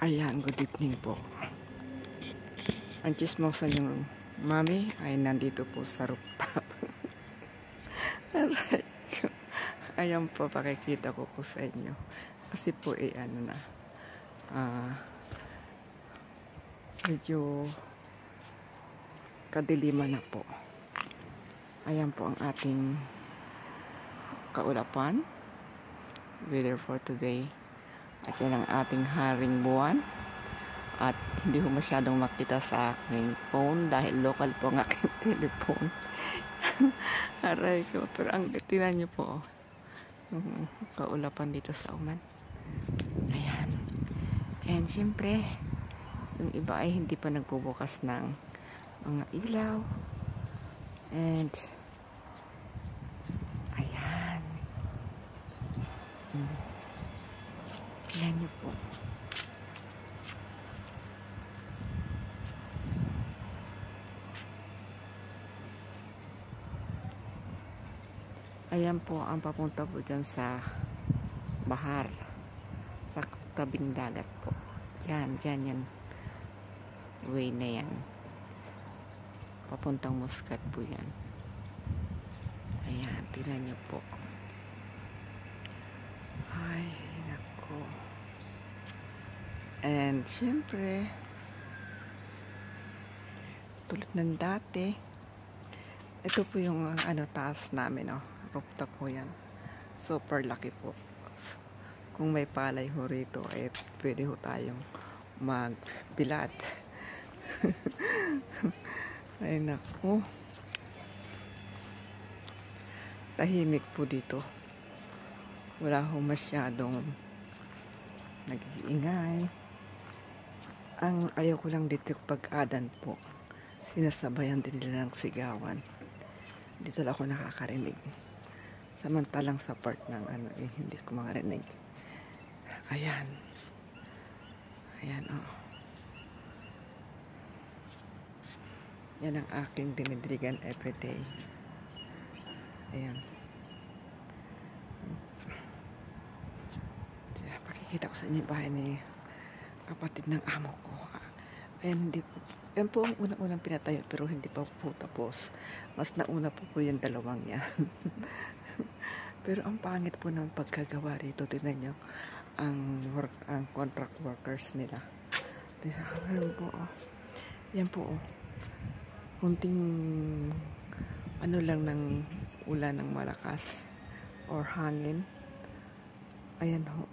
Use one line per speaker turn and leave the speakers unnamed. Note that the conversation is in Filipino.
Ayan, good evening po. Ang chismosa yung mami ay nandito po sa rooftop. Ayan po, pakikita ko po sa inyo. Kasi po ano na, medyo kadiliman na po. Ayan po ang ating kaulapan. Weather for today. At yan ang ating haring buwan. At hindi ko masyadong makita sa aking phone dahil local po ang aking telephone. Aray ko. Pero ang tinan nyo po, yung kaulapan dito sa Oman. Ayan. And syempre, yung iba ay hindi pa nagbubukas ng mga ilaw. And ayan. Ayan nyo po. Ayan po ang papunta po dyan sa bahar. Sa tabing dagat po. Yan, yan. Way na yan. Papuntang Muscat po yan. Ayan, tingnan nyo po. Ay, nako. And syempre, tulad ng dati, ito po yung taas namin, rooftop po yan. Super laki po. Kung may palay ho rito, pwede ho tayong magbilad. Ay naku. Tahimik po dito. Wala ho masyadong nag-iingay. Ang ayaw ko lang dito pag-adan po. Sinasabayan din nila ng sigawan. Dito lang ako nakakarinig. Samantalang sa part ng hindi ko makarinig. Ayan. Ayan, Yan ang aking dinidiligan everyday. Ayan. Pakikita ko sa inyo bahay ni kapatid ng amo ko. Ayan, yan po ang unang-unang pinatayo pero hindi pa po tapos. Mas nauna po yung dalawang yan. Pero ang pangit po ng pagkagawa rito. Tignan nyo ang contract workers nila. Yan po, Yan po, kunting lang ng ulan ng malakas or hangin. Ayan ho,